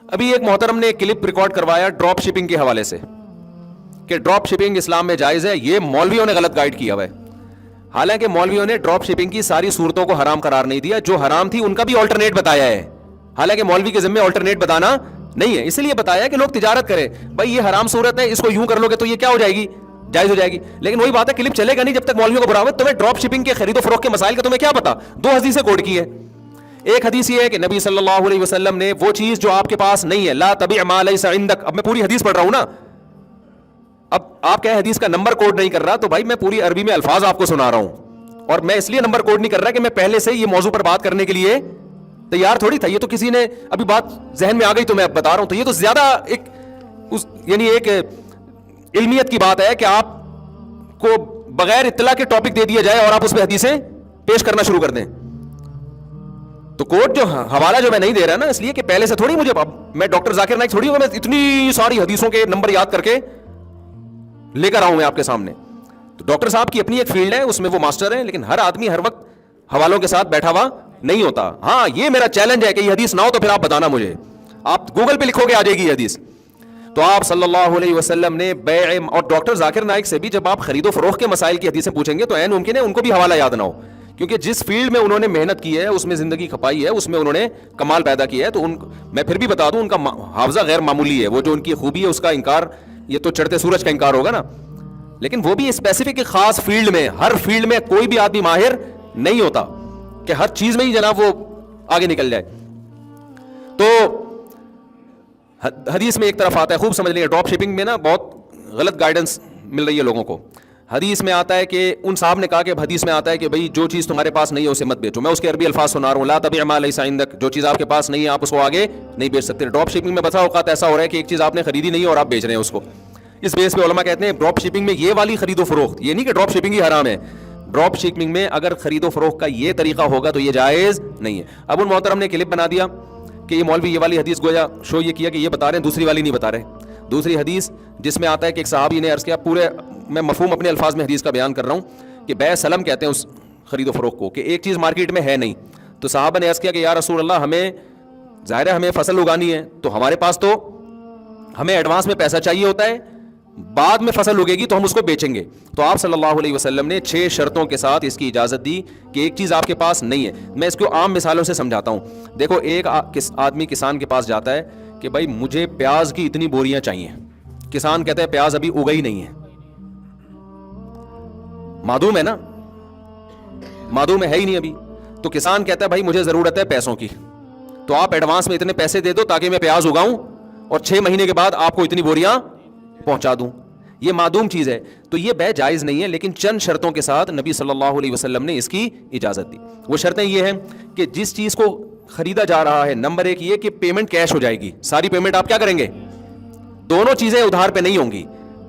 ابھی ایک محترم نے ایک کلپ ریکارڈ کروایا ڈراپ شپنگ کے حوالے سے کہ ڈراپ شپنگ اسلام میں جائز ہے. یہ مولویوں نے غلط گائیڈ کیا ہوا ہے. حالانکہ مولویوں نے ڈراپ شپنگ کی ساری صورتوں کو حرام قرار نہیں دیا, جو حرام تھی ان کا بھی آلٹرنیٹ بتایا ہے. حالانکہ مولوی کے ذمہ آلٹرنیٹ بتانا نہیں ہے, اس لیے بتایا کہ لوگ تجارت کریں. بھائی یہ حرام صورت ہے, اس کو یوں کر لو گے تو یہ کیا ہو جائے گی, جائز ہو جائے گی. لیکن وہی بات ہے, کلپ چلے گا نہیں جب تک مولویوں کو براوت. تمہیں ڈراپ شپنگ کے خرید و فروخت کے مسائل کا تمہیں کیا پتا؟ 2 حدیثیں کوٹ کی ہے. ایک حدیث یہ ہے کہ نبی صلی اللہ علیہ وسلم نے وہ چیز جو آپ کے پاس نہیں ہے, لا تبع ما لیس عندک. اب میں پوری حدیث پڑھ رہا ہوں نا, اب آپ کیا حدیث کا نمبر کوڈ نہیں کر رہا, تو بھائی میں پوری عربی میں الفاظ آپ کو سنا رہا ہوں. اور میں اس لیے نمبر کوڈ نہیں کر رہا کہ میں پہلے سے یہ موضوع پر بات کرنے کے لیے تیار تھوڑی تھا. یہ تو کسی نے ابھی بات ذہن میں آ گئی تو میں اب بتا رہا ہوں. تو یہ تو زیادہ یعنی ایک علمیت کی بات ہے کہ آپ کو بغیر اطلاع کے ٹاپک دے دیا جائے اور آپ اس پہ حدیثیں پیش کرنا شروع کر دیں. تو کوڈ جو حوالہ جو میں نہیں دے رہا نا, اس لیے کہ پہلے سے تھوڑی مجھے, میں ڈاکٹر ذاکر نائک تھوڑی ہوں, میں اتنی ساری حدیثوں کے نمبر یاد کر کے لے کر آؤں میں آپ کے سامنے. تو ڈاکٹر صاحب کی اپنی ایک فیلڈ ہے, اس میں وہ ماسٹر ہیں, لیکن ہر آدمی ہر وقت حوالوں کے ساتھ بیٹھا ہوا نہیں ہوتا. ہاں یہ میرا چیلنج ہے کہ یہ حدیث نہ ہو تو پھر آپ بتانا مجھے, آپ گوگل پہ لکھو گے آ جائے گی یہ حدیث. تو آپ صلی اللہ علیہ وسلم نے بیع, اور ڈاکٹر ذاکر نائک سے بھی جب آپ خرید و فروخت کے مسائل کی حدیثیں پوچھیں گے تو عین ممکن ہے ان کو بھی حوالہ یاد نہ ہو, کیونکہ جس فیلڈ میں انہوں نے محنت کی ہے, اس میں زندگی کھپائی ہے, اس میں انہوں نے کمال پیدا کیا ہے. تو میں پھر بھی بتا دوں, ان کا حافظہ غیر معمولی ہے. وہ جو ان کی خوبی ہے اس کا انکار, یہ تو چڑھتے سورج کا انکار ہوگا نا. لیکن وہ بھی اسپیسیفک ایک خاص فیلڈ میں, ہر فیلڈ میں کوئی بھی آدمی ماہر نہیں ہوتا کہ ہر چیز میں ہی جناب وہ آگے نکل جائے. تو حدیث میں ایک طرف آتا ہے, خوب سمجھ لیں, ڈراپ شپنگ میں نا بہت غلط گائیڈنس مل رہی ہے لوگوں کو. حدیث میں آتا ہے کہ ان صاحب نے کہا کہ حدیث میں آتا ہے کہ بھائی جو چیز تمہارے پاس نہیں ہے اسے مت بیچو. میں اس کے عربی الفاظ سنا رہا ہوں, لا تبع ما لیس عندک, جو چیز آپ کے پاس نہیں ہے آپ اس کو آگے نہیں بیچ سکتے. ڈراپ شپنگ میں بسا اوقات ایسا ہو رہا ہے کہ ایک چیز آپ نے خریدی نہیں ہے اور آپ بیچ رہے ہیں اس کو. اس بیس پہ علماء کہتے ہیں ڈراپ شپنگ میں یہ والی خرید و فروخت, یہ نہیں کہ ڈراپ شپنگ ہی حرام ہے, ڈراپ شپنگ میں اگر خرید و فروخت کا یہ طریقہ ہوگا تو یہ جائز نہیں ہے. اب ان محترم نے کلپ بنا دیا کہ یہ مولوی یہ والی حدیث گویا شو یہ کیا کہ یہ بتا رہے ہیں, دوسری والی نہیں بتا رہے. دوسری حدیث جس میں آتا ہے کہ ایک صحابی نے عرض کیا, پورے میں مفہوم اپنے الفاظ میں حدیث کا بیان کر رہا ہوں, کہ بیع سلم کہتے ہیں اس خرید و فروخت کو, کہ ایک چیز مارکیٹ میں ہے نہیں. تو صحابہ نے عرض کیا کہ یا رسول اللہ, ہمیں ظاہر ہے ہمیں فصل اگانی ہے, تو ہمارے پاس تو ہمیں ایڈوانس میں پیسہ چاہیے ہوتا ہے, بعد میں فصل اگے گی تو ہم اس کو بیچیں گے. تو آپ صلی اللہ علیہ وسلم نے 6 شرطوں کے ساتھ اس کی اجازت دی کہ ایک چیز آپ کے پاس نہیں ہے. میں اس کو عام مثالوں سے سمجھاتا ہوں. دیکھو, ایک آدمی کسان کے پاس جاتا ہے کہ بھائی مجھے پیاز کی اتنی بوریاں چاہیے. کسان کہتا ہے پیاز ابھی اگا ہی نہیں ہے, معدوم ہے نا, معدوم ہے ہی نہیں ابھی. تو کسان کہتا ہے بھائی مجھے ضرورت ہے پیسوں کی, تو آپ ایڈوانس میں اتنے پیسے دے دو تاکہ میں پیاز اگاؤں اور 6 مہینے کے بعد آپ کو اتنی بوریاں پہنچا دوں. یہ معدوم چیز ہے, تو یہ بیع جائز نہیں ہے. لیکن چند شرطوں کے ساتھ نبی صلی اللہ علیہ وسلم نے اس کی اجازت دی. وہ شرطیں یہ ہیں کہ جس چیز کو خریدا جا رہا ہے, نمبر 1 یہ کہ پیمنٹ کیش ہو جائے گی, ساری پیمنٹ آپ کیا کریں گے, دونوں چیزیں ادھار پہ نہیں ہوں گی,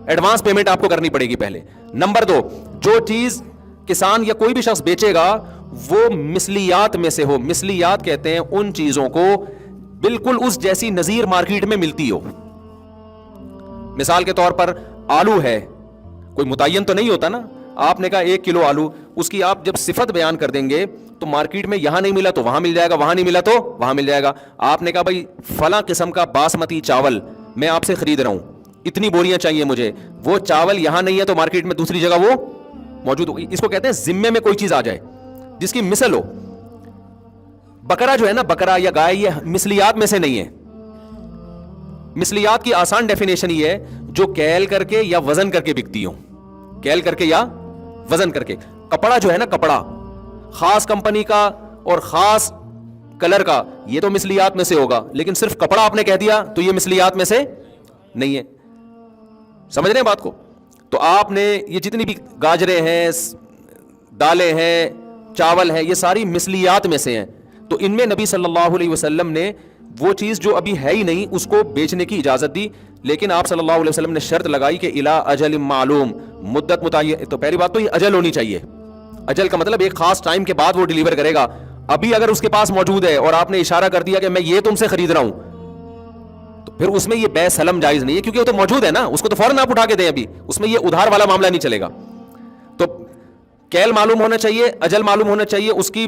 ایڈوانس پیمنٹ آپ کو کرنی پڑے گی پہلے. نمبر 2, جو چیز کسان یا کوئی بھی شخص بیچے گا وہ مثلیات میں سے ہو. مثلیات کہتے ہیں ان چیزوں کو بالکل اس جیسی نظیر مارکیٹ میں ملتی ہو. مثال کے طور پر آلو ہے, کوئی متعین تو نہیں ہوتا نا, آپ نے کہا 1 کلو آلو, اس کی آپ جب صفت بیان کر دیں گے تو مارکیٹ میں یہاں نہیں ملا تو وہاں مل جائے گا, وہاں نہیں ملا تو وہاں مل جائے گا. آپ نے کہا بھائی فلاں قسم کا باسمتی چاول میں آپ سے خرید رہا ہوں, اتنی بوریاں چاہیے مجھے, وہ چاول یہاں نہیں ہے تو مارکیٹ میں دوسری جگہ وہ موجود ہوگی. اس کو کہتے ہیں ذمے میں کوئی چیز آ جائے جس کی مثل ہو. بکرا جو ہے نا, بکرا یا گائے, یہ مثلیات میں سے نہیں ہے. مثلیات کی آسان ڈیفینیشن یہ ہے جو کیل کر کے یا وزن کر کے بکتی ہوں, کیل کر کے یا وزن کر کے. کپڑا جو ہے نا, کپڑا خاص کمپنی کا اور خاص کلر کا, یہ تو مثلیات میں سے ہوگا, لیکن صرف کپڑا آپ نے کہہ دیا تو یہ مثلیات میں سے نہیں ہے. سمجھ رہے ہیں بات کو؟ تو آپ نے یہ جتنی بھی گاجریں ہیں, دالیں ہیں, چاول ہیں, یہ ساری مثلیات میں سے ہیں. تو ان میں نبی صلی اللہ علیہ وسلم نے وہ چیز جو ابھی ہے ہی نہیں اس کو بیچنے کی اجازت دی. لیکن آپ صلی اللہ علیہ وسلم نے شرط لگائی کہ الا اجل معلوم, مدت متعین. تو پہلی بات تو یہ اجل ہونی چاہیے. اجل کا مطلب ایک خاص ٹائم کے بعد وہ ڈیلیور کرے گا. ابھی اگر اس کے پاس موجود ہے اور آپ نے اشارہ کر دیا کہ میں یہ تم سے خرید رہا ہوں, تو پھر اس میں یہ بیع سلم جائز نہیں ہے, کیونکہ وہ تو موجود ہے نا, اس کو تو فوراً آپ اٹھا کے دیں. ابھی اس میں یہ ادھار والا معاملہ نہیں چلے گا. تو کیل معلوم ہونا چاہیے, اجل معلوم ہونا چاہیے, اس کی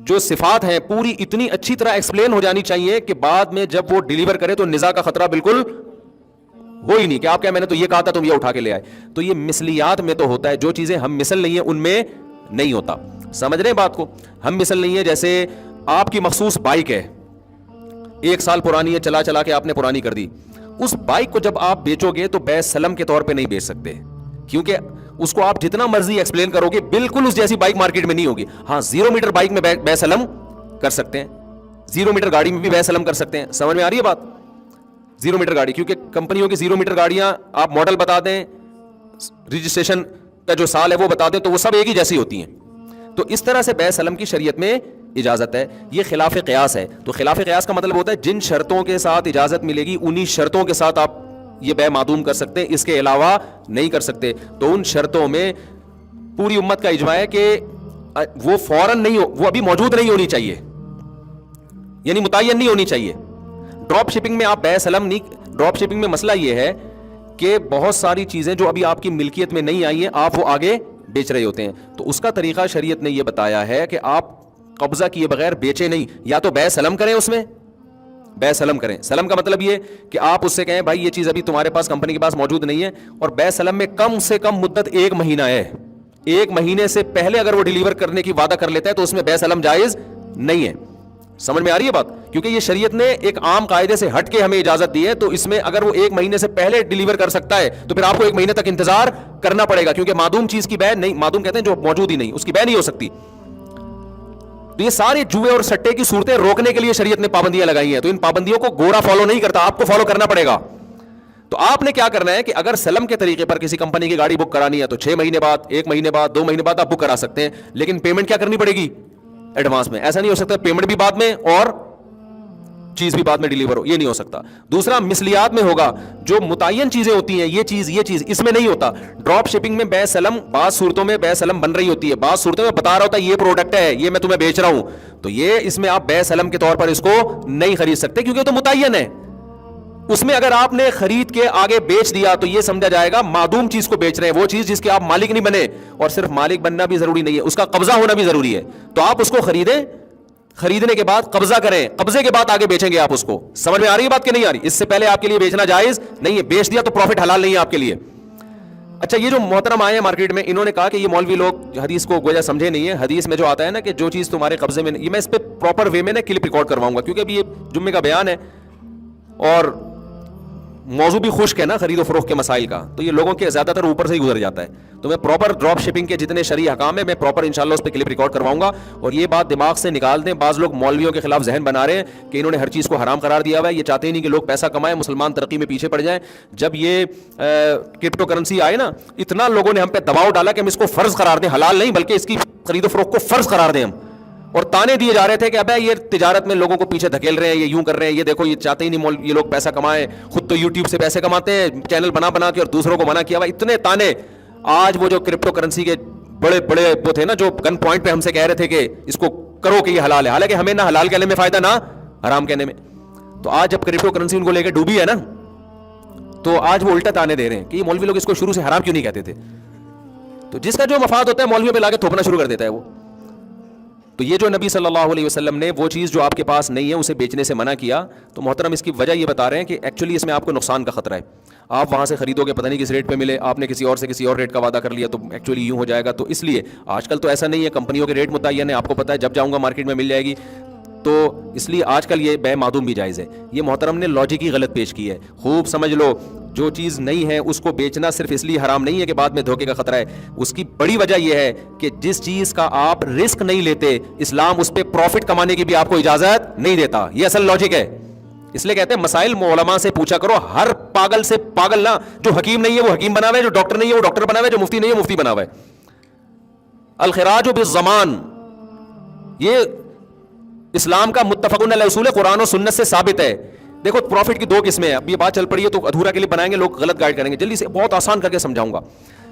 جو صفات ہیں پوری اتنی اچھی طرح ایکسپلین ہو جانی چاہیے کہ بعد میں جب وہ ڈیلیور کرے تو نزاع کا خطرہ بالکل ہو ہی نہیں کہ آپ کیا میں نے تو یہ کہا تھا تم یہ اٹھا کے لے آئے. تو یہ مثلیات میں تو ہوتا ہے, جو چیزیں ہم مثل نہیں ہیں ان میں نہیں ہوتا. سمجھ رہے ہیں بات کو؟ ہم مثل نہیں ہے. جیسے آپ کی مخصوص بائک ہے, 1 سال پرانی ہے, چلا چلا کے آپ نے پرانی کر دی. اس بائک کو جب آپ بیچو گے تو بے سلم کے طور پہ نہیں بیچ سکتے, کیونکہ اس کو آپ جتنا مرضی ایکسپلین کرو گے بالکل اس جیسی بائک مارکیٹ میں نہیں ہوگی. ہاں 0 میٹر بائک میں بے سلم کر سکتے ہیں, 0 میٹر گاڑی میں بھی بے سلم کر سکتے ہیں. سمجھ میں آ رہی ہے بات؟ 0 میٹر گاڑی, کیونکہ کمپنیوں کی 0 میٹر گاڑیاں آپ ماڈل بتا دیں, رجسٹریشن کا جو سال ہے وہ بتا دیں, تو وہ سب ایک ہی جیسی ہوتی ہیں. تو اس طرح سے بے سلم کی شریعت میں اجازت ہے. یہ خلاف قیاس ہے. تو خلاف قیاس کا مطلب ہوتا ہے جن شرطوں کے ساتھ اجازت ملے گی انہی شرطوں کے ساتھ آپ یہ بے معدوم کر سکتے ہیں, اس کے علاوہ نہیں کر سکتے. تو ان شرطوں میں پوری امت کا اجماع ہے کہ وہ فوراً نہیں ہو, وہ ابھی موجود نہیں ہونی چاہیے, یعنی متعین نہیں ہونی چاہیے. ڈراپ شپنگ میں آپ بے سلم نہیں. ڈراپ شپنگ میں مسئلہ یہ ہے کہ بہت ساری چیزیں جو ابھی آپ کی ملکیت میں نہیں آئی ہیں آپ وہ آگے بیچ رہے ہوتے ہیں. تو اس کا طریقہ شریعت نے یہ بتایا ہے کہ آپ قبضہ کیے بغیر بیچے نہیں, یا تو بے سلم کریں, اس میں بے سلم کریں. سلم کا مطلب یہ کہ آپ اس سے کہیں بھائی یہ چیز ابھی تمہارے پاس کمپنی کے پاس موجود نہیں ہے, اور بے سلم میں کم سے کم مدت 1 مہینہ ہے. 1 مہینے سے پہلے اگر وہ ڈیلیور کرنے کی وعدہ کر لیتا ہے تو اس میں بے سلم جائز نہیں ہے. سمجھ میں آ رہی ہے بات؟ کیونکہ یہ شریعت نے ایک عام قاعدے سے ہٹ کے ہمیں اجازت دی ہے. تو اس میں اگر وہ 1 مہینے سے پہلے ڈیلیور کر سکتا ہے تو پھر آپ کو 1 مہینے تک انتظار کرنا پڑے گا, کیونکہ معدوم چیز کی بے نہیں, معدوم کہتے ہیں جو موجود ہی نہیں, اس کی بے نہیں ہو سکتی. تو یہ سارے جوئے اور سٹے کی صورتیں روکنے کے لیے شریعت نے پابندیاں لگائی ہیں. تو ان پابندیوں کو گورا فالو نہیں کرتا, آپ کو فالو کرنا پڑے گا. تو آپ نے کیا کرنا ہے کہ اگر سلم کے طریقے پر کسی کمپنی کی گاڑی بک کرانی ہے تو 6 مہینے بعد, 1 مہینے بعد, 2 مہینے بعد آپ بک کرا سکتے ہیں, لیکن پیمنٹ کیا کرنی پڑے گی؟ ایڈوانس میں. ایسا نہیں ہو سکتا پیمنٹ بھی بعد میں اور چیز بھی بعد میں ڈیلیور ہو, یہ نہیں ہو سکتا. دوسرا مثلیات میں ہوگا, جو متعین چیزیں ہوتی ہیں, یہ چیز اس میں نہیں ہوتا. ڈراپ شپنگ میں بے سلم بعض صورتوں میں بے سلم بن رہی ہوتی ہے, بعض صورتوں میں بتا رہا ہوتا ہے یہ پروڈکٹ ہے, یہ میں تمہیں بیچ رہا ہوں, تو یہ اس میں آپ بے سلم کے طور پر اس کو نہیں خرید سکتے, کیونکہ تو متعین ہے. اس میں اگر آپ نے خرید کے آگے بیچ دیا تو یہ سمجھا جائے گا معدوم چیز کو بیچ رہے ہیں, وہ چیز جس کے آپ مالک نہیں بنے. اور صرف مالک بننا بھی ضروری نہیں ہے, اس کا قبضہ ہونا بھی ضروری ہے. تو آپ اس کو خریدیں, خریدنے کے بعد قبضہ کریں, قبضے کے بعد آگے بیچیں گے آپ اس کو. سمجھ میں آ رہی ہے بات کہ نہیں آ رہی؟ اس سے پہلے آپ کے لیے بیچنا جائز نہیں ہے. بیچ دیا تو پروفٹ حلال نہیں ہے آپ کے لیے. اچھا, یہ جو محترم آئے ہیں مارکیٹ میں, انہوں نے کہا کہ یہ مولوی لوگ حدیث کو گویا سمجھے نہیں ہے. حدیث میں جو آتا ہے نا کہ جو چیز تمہارے قبضے میں, یہ میں اس پہ پراپر وے میں نا کلپ ریکارڈ کرواؤں گا, کیونکہ ابھی یہ جمعے کا بیان ہے اور موضوع بھی خشک ہے نا خرید و فروخت کے مسائل کا, تو یہ لوگوں کے زیادہ تر اوپر سے ہی گزر جاتا ہے. تو میں پراپر ڈراپ شپنگ کے جتنے شرعی احکام ہیں میں پراپر انشاءاللہ اس پہ کلپ ریکارڈ کرواؤں گا. اور یہ بات دماغ سے نکال دیں, بعض لوگ مولویوں کے خلاف ذہن بنا رہے ہیں کہ انہوں نے ہر چیز کو حرام قرار دیا ہوا ہے, یہ چاہتے ہی نہیں کہ لوگ پیسہ کمائیں, مسلمان ترقی میں پیچھے پڑ جائیں. جب یہ کرپٹو کرنسی آئے نا, اتنا لوگوں نے ہم پہ دباؤ ڈالا کہ ہم اس کو فرض قرار دیں, حلال نہیں بلکہ اس کی خرید و فروخت کو فرض قرار دیں ہم. اور تانے دیے جا رہے تھے کہ ابے یہ تجارت میں لوگوں کو پیچھے دھکیل رہے ہیں, یہ یوں کر رہے ہیں, یہ دیکھو یہ چاہتے ہی نہیں یہ لوگ پیسہ کمائیں, خود تو یوٹیوب سے پیسے کماتے ہیں, چینل بنا کے اور دوسروں کو منع کیا ہوا. اتنے تانے. آج وہ جو کرپٹو کرنسی کے بڑے بڑے وہ تھے نا جو گن پوائنٹ پہ ہم سے کہہ رہے تھے کہ اس کو کرو کہ یہ حلال ہے, حالانکہ ہمیں نہ حلال کہنے میں فائدہ نہ حرام کہنے میں. تو آج جب کرپٹو کرنسی ان کو لے کے ڈوبی ہے نا, تو آج وہ الٹا تانے دے رہے ہیں کہ یہ مولوی لوگ اس کو شروع سے حرام کیوں نہیں کہتے تھے. تو جس کا جو مفاد ہوتا ہے مولویوں پہ لا کے تھوپنا شروع کر دیتا ہے وہ. تو یہ جو نبی صلی اللہ علیہ وسلم نے وہ چیز جو آپ کے پاس نہیں ہے اسے بیچنے سے منع کیا, تو محترم اس کی وجہ یہ بتا رہے ہیں کہ ایکچولی اس میں آپ کو نقصان کا خطرہ ہے. آپ وہاں سے خریدو گے پتہ نہیں کس ریٹ پہ ملے, آپ نے کسی اور سے کسی اور ریٹ کا وعدہ کر لیا تو ایکچولی یوں ہو جائے گا. تو اس لیے آج کل تو ایسا نہیں ہے, کمپنیوں کے ریٹ متعین ہے, آپ کو پتہ ہے جب جاؤں گا مارکیٹ میں مل جائے گی. تو اس لیے آج کل یہ بے معدوم بھی جائز ہے. یہ محترم نے لاجک ہی غلط پیش کی ہے, خوب سمجھ لو. جو چیز نہیں ہے اس کو بیچنا صرف اس لیے حرام نہیں ہے کہ بعد میں دھوکے کا خطرہ ہے, اس کی بڑی وجہ یہ ہے کہ جس چیز کا آپ رسک نہیں لیتے اسلام اس پہ پروفٹ کمانے کی بھی آپ کو اجازت نہیں دیتا. یہ اصل لاجک ہے. اس لیے کہتے ہیں مسائل علماء سے پوچھا کرو, ہر پاگل سے پاگل نہ. جو حکیم نہیں ہے وہ حکیم بنا ہوا ہے, جو ڈاکٹر نہیں ہے وہ ڈاکٹر بنا ہوا ہے, جو مفتی نہیں ہے مفتی بنا ہوا ہے. الخراج بالضمان یہ اسلام کا متفقون علیہ اصول قرآن و سنت سے ثابت ہے. دیکھو پروفٹ کی 2 قسمیں ہیں. اب یہ بات چل پڑی ہے تو ادھورا کے لیے بنائیں گے لوگ, غلط گائیڈ کریں گے. جلدی سے بہت آسان کر کے سمجھاؤں گا.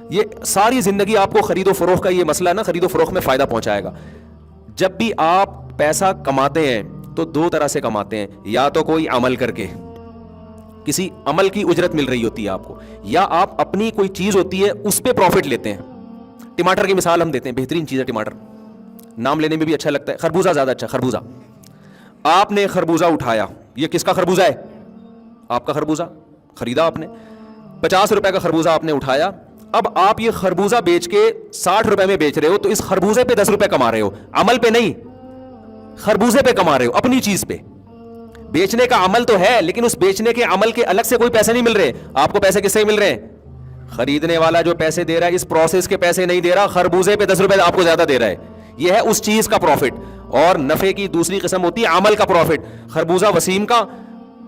یہ ساری زندگی آپ کو خرید و فروخت کا یہ مسئلہ نا خرید و فروخت میں فائدہ پہنچائے گا. جب بھی آپ پیسہ کماتے ہیں تو 2 طرح سے کماتے ہیں, یا تو کوئی عمل کر کے, کسی عمل کی اجرت مل رہی ہوتی ہے آپ کو, یا آپ اپنی کوئی چیز ہوتی ہے اس پہ پروفٹ لیتے ہیں. ٹماٹر کی مثال ہم دیتے ہیں, بہترین چیز ہے ٹماٹر. نام لینے میں بھی اچھا لگتا ہے, خربوزہ زیادہ اچھا. خربوزہ, آپ نے خربوزہ اٹھایا, یہ کس کا خربوزہ ہے؟ آپ کا خربوزہ خریدا آپ نے, 50 روپے کا خربوزہ آپ نے اٹھایا. اب آپ یہ خربوزہ بیچ کے 60 روپے میں بیچ رہے ہو, تو اس خربوزے پہ 10 روپے کما رہے ہو, عمل پہ نہیں, خربوزے پہ کما رہے ہو, اپنی چیز پہ. بیچنے کا عمل تو ہے, لیکن اس بیچنے کے عمل کے الگ سے کوئی پیسے نہیں مل رہے. آپ کو پیسے کس سے مل رہے ہیں؟ خریدنے والا جو پیسے دے رہا ہے, اس پروسیس کے پیسے نہیں دے رہا, خربوزے پہ 10 روپے آپ کو زیادہ دے رہا ہے. یہ ہے اس چیز کا پروفٹ. اور نفع کی دوسری قسم ہوتی ہے عمل کا پروفٹ. خربوزہ وسیم کا,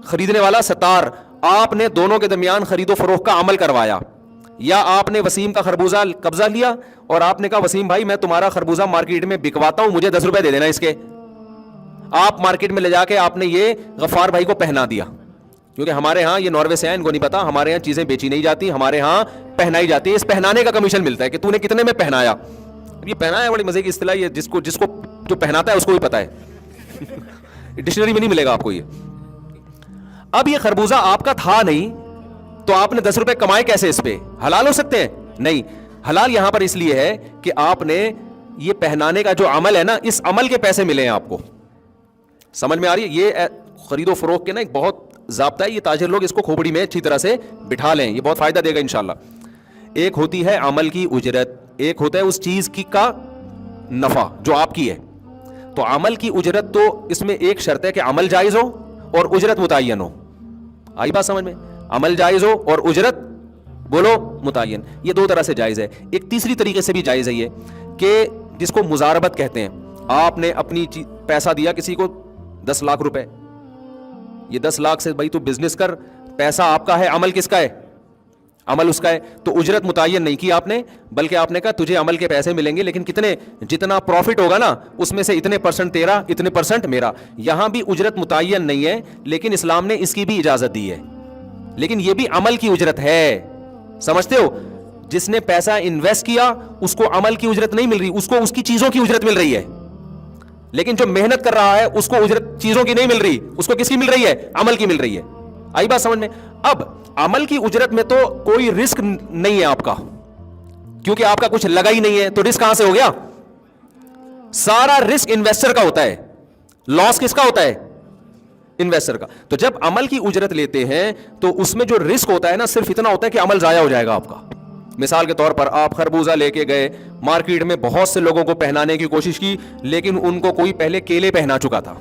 خریدنے والا ستار. آپ نے دونوں کے درمیان خرید و فروخت کا عمل کروایا, یا آپ نے وسیم کا خربوزہ قبضہ لیا اور آپ نے کہا وسیم بھائی میں تمہارا خربوزہ مارکیٹ میں بکواتا ہوں, مجھے 10 روپے دے دینا اس کے. آپ مارکیٹ میں لے جا کے آپ نے یہ غفار بھائی کو پہنا دیا, کیونکہ ہمارے ہاں, یہ ناروے سے ہیں, ان کو نہیں پتا, ہمارے ہاں چیزیں بیچی نہیں جاتی, ہمارے ہاں پہنائی جاتی ہے. اس پہنانے کا کمیشن ملتا ہے کہ تو نے کتنے میں پہنایا. یہ پہنایا بڑی مزے کی اصطلاح, یہ جس کو جو پہناتا ہے اس کو بھی پتا ہے, ڈکشنری میں نہیں ملے گا آپ کو یہ. اب یہ خربوزہ آپ کا تھا نہیں, تو آپ نے 10 روپے کمائے کیسے اس پہ؟ حلال ہو سکتے ہیں؟ نہیں. حلال یہاں پر اس لیے ہے کہ آپ نے یہ پہنانے کا جو عمل ہے نا, اس عمل کے پیسے ملے ہیں آپ کو. سمجھ میں آ رہی ہے؟ یہ خرید و فروخت کے نا ایک بہت ضابطہ ہے, یہ تاجر لوگ اس کو کھوپڑی میں اچھی طرح سے بٹھا لیں, یہ بہت فائدہ دے گا انشاءاللہ. ایک ہوتی ہے عمل کی اجرت, ایک ہوتا ہے اس چیز کی کا نفع جو آپ کی ہے. تو عمل کی اجرت, تو اس میں ایک شرط ہے کہ عمل جائز ہو اور اجرت متعین ہو. آئی بات سمجھ میں؟ عمل جائز ہو اور اجرت بولو متعین. یہ دو طرح سے جائز ہے. ایک تیسری طریقے سے بھی جائز ہے یہ, کہ جس کو مزاربت کہتے ہیں. آپ نے اپنی پیسہ دیا کسی کو 10 لاکھ روپے, یہ 10 لاکھ سے بھائی تو بزنس کر, پیسہ آپ کا ہے, عمل کس کا ہے؟ عمل اس کا ہے. تو اجرت متعین نہیں کی آپ نے, بلکہ آپ نے کہا تجھے عمل کے پیسے ملیں گے, لیکن کتنے, جتنا پروفٹ ہوگا نا اس میں سے اتنے % تیرا, اتنے % میرا. یہاں بھی اجرت متعین نہیں ہے, لیکن اسلام نے اس کی بھی اجازت دی ہے. لیکن یہ بھی عمل کی اجرت ہے, سمجھتے ہو؟ جس نے پیسہ انویسٹ کیا اس کو عمل کی اجرت نہیں مل رہی, اس کو اس کی چیزوں کی اجرت مل رہی ہے. لیکن جو محنت کر رہا ہے اس کو اجرت چیزوں کی نہیں مل رہی, اس کو کس کی مل رہی ہے؟ عمل کی مل رہی ہے. آئی بات سمجھ میں؟ اب عمل کی اجرت میں تو کوئی رسک نہیں ہے آپ کا, کیونکہ آپ کا کچھ لگا ہی نہیں ہے, تو رسک کہاں سے ہو گیا؟ سارا رسک انویسٹر کا ہوتا ہے, لاس کس کا ہوتا ہے؟ انویسٹر کا. تو جب عمل کی اجرت لیتے ہیں تو اس میں جو رسک ہوتا ہے نا, صرف اتنا ہوتا ہے کہ عمل ضائع ہو جائے گا آپ کا. مثال کے طور پر آپ خربوزہ لے کے گئے مارکیٹ میں, بہت سے لوگوں کو پہنانے کی کوشش کی, لیکن ان کو کوئی پہلے کیلے پہنا چکا تھا,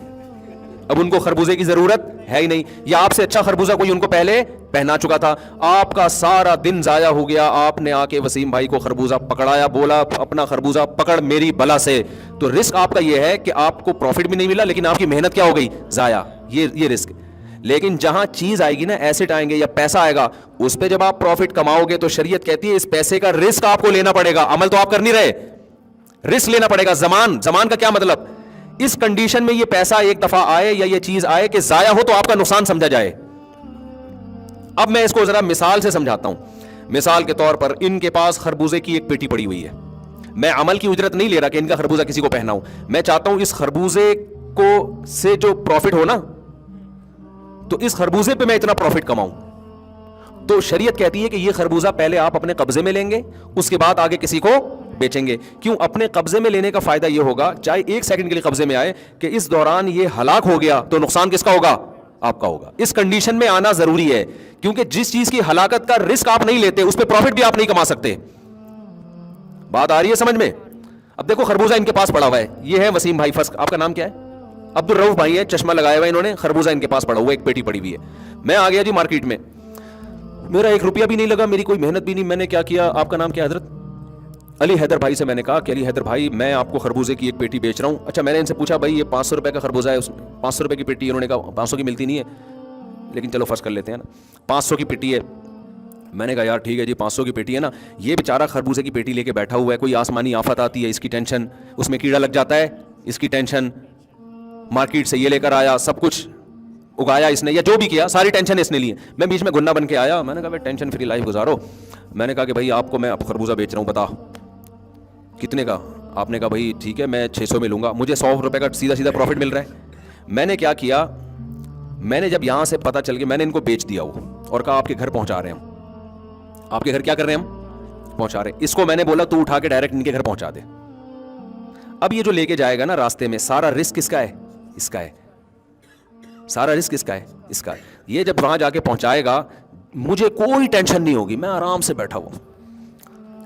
اب ان کو خربوزے کی ضرورت ہے ہی نہیں, یا آپ سے اچھا خربوزہ کوئی ان کو پہلے پہنا چکا تھا. آپ کا سارا دن ضائع ہو گیا. آپ نے آ کے وسیم بھائی کو خربوزہ پکڑایا, بولا اپنا خربوزہ پکڑ میری بلا سے. تو رسک آپ کا یہ ہے کہ آپ کو پروفٹ بھی نہیں ملا, لیکن آپ کی محنت کیا ہو گئی؟ ضائع. یہ رسک. لیکن جہاں چیز آئے گی نا, ایسٹ آئیں گے یا پیسہ آئے گا, اس پہ جب آپ پروفٹ کماؤ گے تو شریعت کہتی ہے اس پیسے کا رسک آپ کو لینا پڑے گا. عمل تو آپ کر نہیں رہے, رسک لینا پڑے گا. زمان کا کیا مطلب؟ اس کنڈیشن میں یہ پیسہ ایک دفعہ آئے یا یہ چیز آئے کہ ضائع ہو تو آپ کا نقصان سمجھا جائے. اب میں اس کو ذرا مثال سے سمجھاتا ہوں. مثال کے طور پر ان کے پاس خربوزے کی ایک پیٹی پڑی ہوئی ہے. میں عمل کی اجرت نہیں لے رہا کہ ان کا خربوزہ کسی کو پہناؤں, میں چاہتا ہوں اس خربوزے کو سے جو پروفٹ ہو نا, تو اس خربوزے پہ میں اتنا پروفٹ کماؤں. تو شریعت کہتی ہے کہ یہ خربوزہ پہلے آپ اپنے قبضے میں لیں گے, اس کے بعد آگے کسی کو بیچیں گے. کیوں؟ اپنے قبضے میں لینے کا فائدہ یہ ہوگا, چاہے 1 سیکنڈ کے لیے قبضے میں آئے, کہ اس دوران یہ ہلاک ہو گیا تو نقصان کس کا ہوگا؟ آپ کا ہوگا. اس کنڈیشن میں آنا ضروری ہے, کیونکہ جس چیز کی ہلاکت کا رسک آپ نہیں لیتے اس پہ پروفٹ بھی آپ نہیں کما سکتے. بات آ رہی ہے سمجھ میں؟ اب دیکھو خربوزہ ان کے پاس پڑا ہوا ہے, یہ ہے وسیم بھائی. فرض آپ کا نام کیا ہے؟ عبد الرؤف بھائی ہے, چشمہ لگایا ہوا ہے انہوں نے, خربوزہ ان کے پاس پڑا ہوا ہے, ایک پیٹی پڑی ہوئی ہے. میں آ گیا جی مارکیٹ میں, میرا 1 روپیہ بھی نہیں لگا, میری کوئی محنت بھی نہیں. میں نے کیا کیا؟ آپ کا نام کیا حضرت؟ علی حیدر بھائی سے میں نے کہا کہ علی حیدر بھائی میں آپ کو خربوزے کی ایک پیٹی بیچ رہا ہوں. اچھا, میں نے ان سے پوچھا بھائی یہ 500 روپے کا خربوزہ ہے, 500 روپے کی پیٹی ہے. انہوں نے کہا 500 کی ملتی نہیں ہے, لیکن چلو فرض کر لیتے ہیں نا 500 کی پیٹی ہے. میں نے کہا یار ٹھیک ہے جی 500 کی پیٹی ہے نا. یہ بیچارہ خربوزے کی پیٹی لے کے بیٹھا ہوا ہے, کوئی آسمانی آفت آتی ہے اس کی ٹینشن, اس میں کیڑا لگ جاتا ہے اس کی ٹینشن, مارکیٹ سے یہ لے کر آیا, سب کچھ اگایا اس نے یا جو بھی کیا, ساری ٹینشن اس نے لی. میں بیچ میں گنا بن کے آیا, میں نے کہا بھائی ٹینشن فری لائف گزارو. میں نے کہا کہ بھائی آپ کو میں خربوزہ بیچ رہا ہوں, بتا کتنے کا؟ آپ نے کہا بھائی ٹھیک ہے میں 600 میں لوں گا. مجھے 100 روپے کا سیدھا پروفٹ مل رہا ہے. میں نے کیا کیا, میں نے جب یہاں سے پتہ چل گیا, میں نے ان کو بیچ دیا وہ اور کہا آپ کے گھر پہنچا رہے ہیں ہم. آپ کے گھر کیا کر رہے ہیں ہم؟ پہنچا رہے ہیں. اس کو میں نے بولا تو اٹھا کے ڈائریکٹ ان کے گھر پہنچا دے. اب یہ جو لے کے جائے گا نا راستے میں, سارا رسک کس کا ہے؟ اس کا ہے. سارا رسک کس کا ہے؟ اس کا ہے. یہ جب وہاں جا کے پہنچائے گا مجھے کوئی ٹینشن نہیں ہوگی, میں آرام سے بیٹھا ہوں.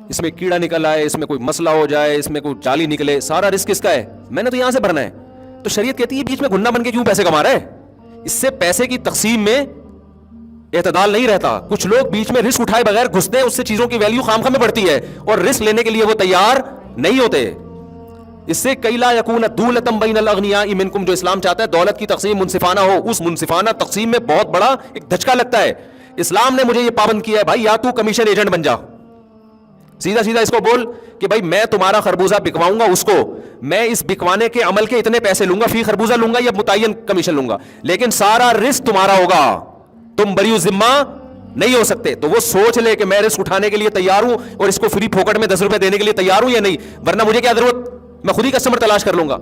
اس میں کیڑا نکل آئے, اس میں کوئی مسئلہ ہو جائے, اس میں کوئی جالی نکلے, سارا رسک کس کا ہے؟ میں نے تو یہاں سے بھرنا ہے. تو شریعت کہتی ہے بیچ میں گھننا بن کے کیوں پیسے کما رہا ہے؟ اس سے پیسے کی تقسیم میں اعتدال نہیں رہتا. کچھ لوگ بیچ میں رسک اٹھائے بغیر گھستے ہیں, اس سے چیزوں کی ویلیو خام خواہ میں بڑھتی ہے, اور رسک لینے کے لیے وہ تیار نہیں ہوتے. اس سے کئی لا یکون دولتم بین الاغنیاء منکم, جو اسلام چاہتا ہے دولت کی تقسیم منصفانہ ہو, اس منصفانہ تقسیم میں بہت بڑا ایک دھچکا لگتا ہے. اسلام نے مجھے یہ پابند کیا ہے, بھائی یا تو کمیشن ایجنٹ بن جا, سیدھا سیدھا اس کو بول کہ بھائی میں تمہارا خربوزہ بکواؤں گا, اس کو میں اس بکوانے کے عمل کے اتنے پیسے لوں گا, فی خربوزہ لوں گا یا متعین کمیشن لوں گا, لیکن سارا رسک تمہارا ہوگا, تم بری ذمہ نہیں ہو سکتے. تو وہ سوچ لے کہ میں رسک اٹھانے کے لیے تیار ہوں اور اس کو فری پھوکٹ میں 10 روپے دینے کے لیے تیار ہوں یا نہیں, ورنہ مجھے کیا ضرورت, میں خود ہی کسٹمر تلاش کر لوں گا.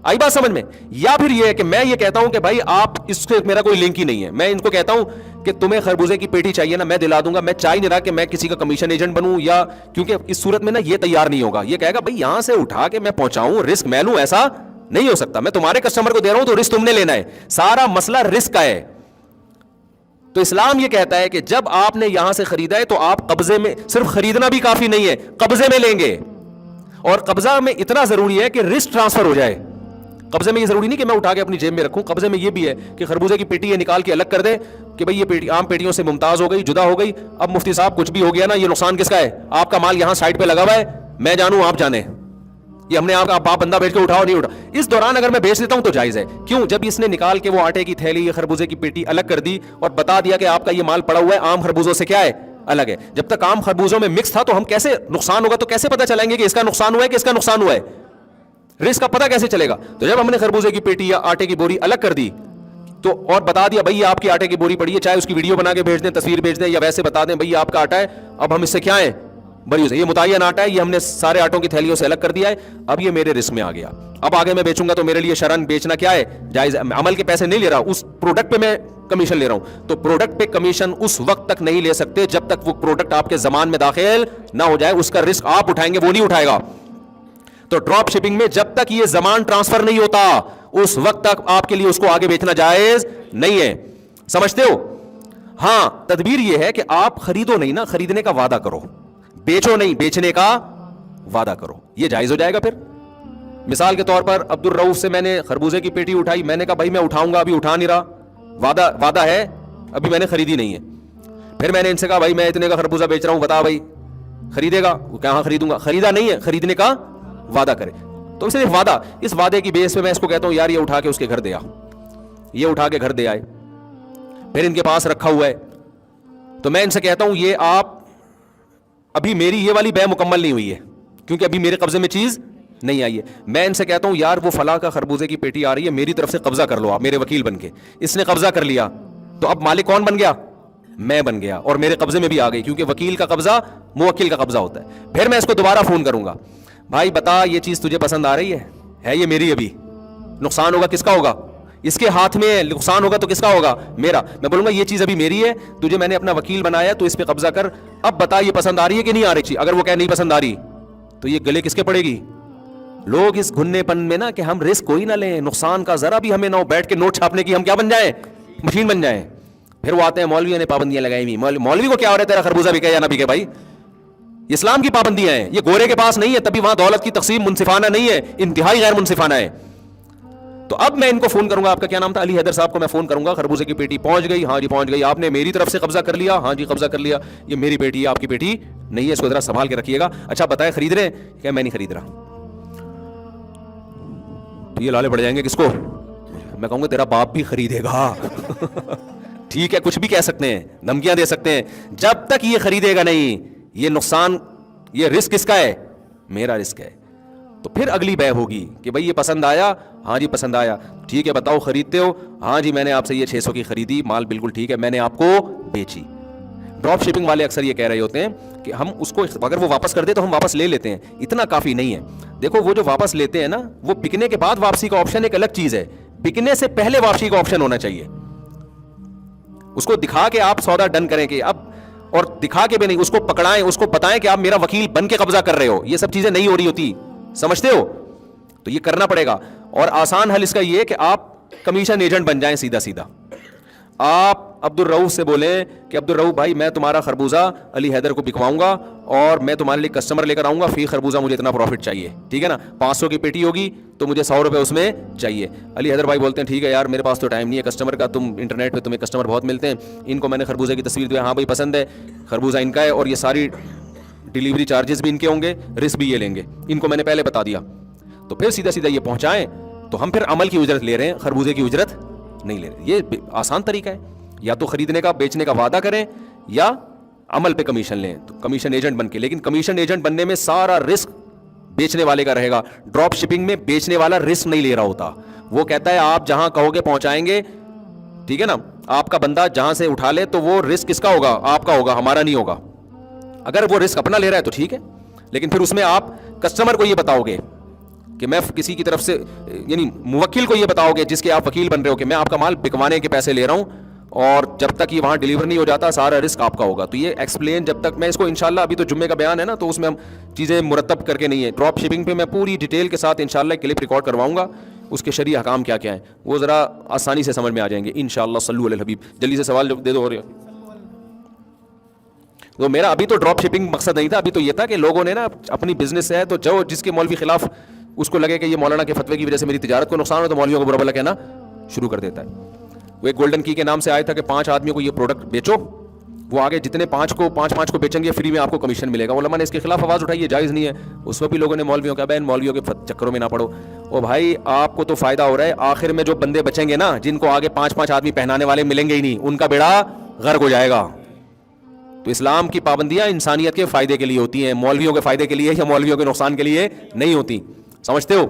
آئی بات سمجھ میں؟ یا پھر یہ ہے کہ میں یہ کہتا ہوں کہ بھائی آپ اس سے میرا کوئی لنک ہی نہیں ہے, میں ان کو کہتا ہوں کہ تمہیں خربوزے کی پیٹی چاہیے نا, میں دلا دوں گا. میں چاہ ہی نہیں رہا کہ میں کسی کا کمیشن ایجنٹ بنوں, یا کیونکہ اس صورت میں نا یہ تیار نہیں ہوگا, یہ کہے گا بھائی یہاں سے اٹھا کے میں پہنچاؤں, رسک میں لوں, ایسا نہیں ہو سکتا. میں تمہارے کسٹمر کو دے رہا ہوں تو رسک تم نے لینا ہے, سارا مسئلہ رسک کا ہے. تو اسلام یہ کہتا ہے کہ جب آپ نے یہاں سے خریدا ہے تو آپ قبضے میں, صرف خریدنا بھی کافی نہیں ہے, قبضے میں لیں گے. اور قبضہ میں اتنا ضروری ہے کہ رسک ٹرانسفر ہو جائے. قبضے میں یہ ضروری نہیں کہ میں اٹھا کے اپنی جیب میں رکھوں, قبضے میں یہ بھی ہے کہ خربوزے کی پیٹی یہ نکال کے الگ کر دے کہ بھئی یہ پیٹی عام پیٹیوں سے ممتاز ہو گئی, جدا ہو گئی. اب مفتی صاحب کچھ بھی ہو گیا نا, یہ نقصان کس کا ہے؟ آپ کا مال یہاں سائڈ پہ لگا ہوا ہے, میں جانوں آپ جانے, یہ ہم نے آپ کا باپ بندہ بیٹھ کے اٹھاؤ نہیں اٹھا. اس دوران اگر میں بیچ دیتا ہوں تو جائز ہے. کیوں؟ جب اس نے نکال کے وہ آٹے کی تھیلی, یہ خربوزے کی پیٹی الگ کر دی اور بتا دیا کہ آپ کا یہ مال پڑا ہوا ہے عام خربوزوں سے کیا ہے, الگ ہے. جب تک عام خربوزوں میں مکس تھا تو ہم کیسے, نقصان ہوگا تو کیسے پتہ چلائیں گے کہ اس کا نقصان ہوا ہے کہ اس کا نقصان ہوا ہے؟ رسک کا پتہ کیسے چلے گا؟ تو جب ہم نے خربوزے کی پیٹی یا آٹے کی بوری الگ کر دی تو اور بتا دیا بھائی آپ کی آٹے کی بوری پڑی ہے, چاہے اس کی ویڈیو بنا کے بھیج دیں, تصویر بھیج دیں, یا ویسے بتا دیں بھائی آپ کا آٹا ہے, اب ہم اس سے کیا ہے بری سے, یہ متعین آٹا ہے, یہ ہم نے سارے آٹوں کی تھیلیوں سے الگ کر دیا ہے, اب یہ میرے رسک میں آ گیا. اب آگے میں بیچوں گا تو میرے لیے شرعاً بیچنا کیا ہے, جائز. عمل کے پیسے نہیں لے رہا, اس پروڈکٹ پہ میں کمیشن لے رہا ہوں. تو پروڈکٹ پہ کمیشن اس وقت تک نہیں لے سکتے جب تک وہ پروڈکٹ آپ کے زمان میں داخل نہ ہو جائے. اس کا رسک آپ اٹھائیں گے, وہ نہیں اٹھائے گا. تو ڈراپ شپنگ میں جب تک یہ زمان ٹرانسفر نہیں ہوتا اس وقت تک آپ کے لیے اس کو آگے بیچنا جائز نہیں ہے. سمجھتے ہو؟ ہاں, تدبیر یہ ہے کہ آپ خریدو نہیں نا, خریدنے کا وعدہ کرو, بیچو نہیں, بیچنے کا وعدہ کرو, یہ جائز ہو جائے گا. پھر مثال کے طور پر عبد الرؤف سے میں نے خربوزے کی پیٹی اٹھائی, میں نے کہا بھائی میں اٹھاؤں گا, ابھی اٹھا نہیں رہا, وعدہ ہے, ابھی میں نے خریدی نہیں ہے. پھر میں نے ان سے کہا بھائی میں اتنے کا خربوزہ بیچ رہا ہوں, بتا بھائی خریدے گا؟ وہ کہاں خریدوں گا, خریدا نہیں ہے, خریدنے کا وعدہ کرے. تو صرف وعدہ, اس وعدے کی بیس پہ میں اس کو کہتا ہوں یار یہ اٹھا کے اس کے گھر دے آ, یہ اٹھا کے گھر دے آئے, پھر ان کے پاس رکھا ہوا ہے. تو میں ان سے کہتا ہوں یہ آپ, ابھی میری یہ والی بے مکمل نہیں ہوئی ہے کیونکہ ابھی میرے قبضے میں چیز نہیں آئی ہے. میں ان سے کہتا ہوں یار وہ فلاں کا خربوزے کی پیٹی آ رہی ہے, میری طرف سے قبضہ کر لو آپ, میرے وکیل بن کے. اس نے قبضہ کر لیا تو اب مالک کون بن گیا؟ میں بن گیا, اور میرے قبضے میں بھی آ گئی, کیونکہ وکیل کا قبضہ موکل کا قبضہ ہوتا ہے. پھر میں اس کو دوبارہ فون کروں گا, بھائی بتا یہ چیز تجھے پسند آ رہی ہے یہ میری, ابھی نقصان ہوگا کس کا ہوگا؟ اس کے ہاتھ میں. نقصان ہوگا تو کس کا ہوگا؟ میرا. میں بولوں گا یہ چیز ابھی میری ہے, تجھے میں نے اپنا وکیل بنایا تو اس پہ قبضہ کر, اب بتا یہ پسند آ رہی ہے کہ نہیں آ رہی چیز. اگر وہ کہے نہیں پسند آ رہی تو یہ گلے کس کے پڑے گی؟ لوگ اس گھننے پن میں نا کہ ہم رسک کوئی نہ لیں, نقصان کا ذرا بھی ہمیں نہ ہو, بیٹھ کے نوٹ چھاپنے کی ہم کیا بن جائیں, مشین بن جائیں. پھر وہ آتے ہیں مولویوں نے پابندیاں لگائی ہوئی, مولوی کو کیا ہو رہا ہے تیرا خربوزہ بکے یا نہ بکے؟ بھائی اسلام کی پابندیاں ہیں, یہ گورے کے پاس نہیں ہے, تبھی وہاں دولت کی تقسیم منصفانہ نہیں ہے, انتہائی غیر منصفانہ ہے. تو اب میں ان کو فون کروں گا, آپ کا کیا نام تھا؟ علی حیدر صاحب کو میں فون کروں گا, خربوزے کی پیٹی پہنچ گئی؟ ہاں جی پہنچ گئی. آپ نے میری طرف سے قبضہ کر لیا؟ ہاں جی قبضہ کر لیا. یہ میری پیٹی ہے, آپ کی پیٹی نہیں ہے, اس کو ذرا سنبھال کے رکھیے گا. اچھا بتائے خرید رہے ہیں کیا؟ میں نہیں خرید رہا. یہ لالے پڑ جائیں گے کس کو؟ میں کہوں گا تیرا باپ بھی خریدے گا. ٹھیک ہے, کچھ بھی کہہ سکتے ہیں, دھمکیاں دے سکتے ہیں, جب تک یہ خریدے گا نہیں, یہ نقصان, یہ رسک کس کا ہے؟ میرا رسک ہے. تو پھر اگلی بے ہوگی کہ بھائی یہ پسند آیا؟ ہاں جی پسند آیا. ٹھیک ہے بتاؤ خریدتے ہو؟ ہاں جی میں نے آپ سے یہ 600 کی خریدی, مال بالکل ٹھیک ہے, میں نے آپ کو بیچی. ڈراپ شپنگ والے اکثر یہ کہہ رہے ہوتے ہیں کہ ہم اس کو اگر وہ واپس کر دے تو ہم واپس لے لیتے ہیں. اتنا کافی نہیں ہے. دیکھو وہ جو واپس لیتے ہیں نا, وہ بکنے کے بعد واپسی کا آپشن ایک الگ چیز ہے, بکنے سے پہلے واپسی کا آپشن ہونا چاہیے. اس کو دکھا کے آپ سودا ڈن کریں کہ اب, اور دکھا کے بھی نہیں, اس کو پکڑائیں, اس کو بتائیں کہ آپ میرا وکیل بن کے قبضہ کر رہے ہو. یہ سب چیزیں نہیں ہو رہی ہوتی, سمجھتے ہو؟ تو یہ کرنا پڑے گا. اور آسان حل اس کا یہ ہے کہ آپ کمیشن ایجنٹ بن جائیں سیدھا سیدھا. آپ عبد الرؤوف سے بولیں کہ عبد الرؤوف بھائی میں تمہارا خربوزہ علی حیدر کو بکواؤں گا اور میں تمہارے لیے کسٹمر لے کر آؤں گا, فی خربوزہ مجھے اتنا پروفٹ چاہیے, ٹھیک ہے نا, 500 کی پیٹی ہوگی تو مجھے 100 روپے اس میں چاہیے. علی حیدر بھائی بولتے ہیں ٹھیک ہے یار میرے پاس تو ٹائم نہیں ہے کسٹمر کا, تم انٹرنیٹ پہ تمہیں کسٹمر بہت ملتے ہیں, ان کو میں نے خربوزے کی تصویر دی, ہاں بھائی پسند ہے, خربوزہ ان کا ہے اور یہ ساری ڈیلیوری چارجز بھی ان کے ہوں گے, رسک بھی یہ لیں گے, ان کو میں نے پہلے بتا دیا. تو پھر سیدھا سیدھا یہ پہنچائیں تو ہم پھر عمل کی اجرت لے رہے ہیں, خربوزے کی اجرت نہیں لے رہے. یہ آسان طریقہ ہے, یا تو خریدنے کا بیچنے کا وعدہ کریں یا عمل پہ کمیشن لیں, تو کمیشن ایجنٹ بن کے. لیکن کمیشن ایجنٹ بننے میں سارا رسک بیچنے والے کا رہے گا. ڈراپ شپنگ میں بیچنے والا رسک نہیں لے رہا ہوتا, وہ کہتا ہے آپ جہاں کہو گے پہنچائیں گے, ٹھیک ہے نا, آپ کا بندہ جہاں سے اٹھا لے تو وہ رسک کس کا ہوگا, آپ کا ہوگا, ہمارا نہیں ہوگا. اگر وہ رسک اپنا لے رہا ہے تو ٹھیک ہے, لیکن پھر اس میں آپ کسٹمر کو یہ بتاؤ گے کہ میں کسی کی طرف سے, یعنی موکل کو یہ بتاؤ گے جس کے آپ وکیل بن رہے ہو کہ میں آپ کا مال بکوانے کے پیسے لے رہا ہوں, اور جب تک یہ وہاں ڈیلیور نہیں ہو جاتا سارا رسک آپ کا ہوگا. تو یہ ایکسپلین جب تک میں اس کو انشاءاللہ, ابھی تو جمعے کا بیان ہے نا تو اس میں ہم چیزیں مرتب کر کے نہیں ہے, ڈراپ شپنگ پہ میں پوری ڈیٹیل کے ساتھ انشاءاللہ کلپ ریکارڈ کرواؤں گا, اس کے شرعی احکام کیا کیا ہیں وہ ذرا آسانی سے سمجھ میں آ جائیں گے انشاءاللہ. صلو علی الحبیب. جلدی سے سوال دے دو. ہو رہے تو میرا ابھی تو ڈراپ شپنگ مقصد نہیں تھا, ابھی تو یہ تھا کہ لوگوں نے نا اپنی بزنس ہے تو جو جس کے مولوی خلاف اس کو لگے کہ یہ مولانا کے فتوے کی وجہ سے میری تجارت کو نقصان ہو تو مولویوں کو برا بھلا کہنا شروع کر دیتا ہے. وہ ایک گولڈن کی کے نام سے آیا تھا کہ 5 آدمیوں کو یہ پروڈکٹ بیچو, وہ آگے جتنے 5 کو بیچیں گے فری میں آپ کو کمیشن ملے گا. علماء نے اس کے خلاف آواز اٹھائی, یہ جائز نہیں ہے. اس وقت بھی لوگوں نے مولویوں کا بہن مولویوں کے چکروں میں نہ پڑو. او بھائی آپ کو تو فائدہ ہو رہا ہے, آخر میں جو بندے بچیں گے نا جن کو آگے 5 آدمی پہنانے والے ملیں گے ہی نہیں, ان کا بیڑا غرق ہو جائے گا. تو اسلام کی پابندیاں انسانیت کے فائدے کے لیے ہوتی ہیں, مولویوں کے فائدے کے لیے یا مولویوں کے نقصان کے لیے نہیں ہوتی. سمجھتے ہو؟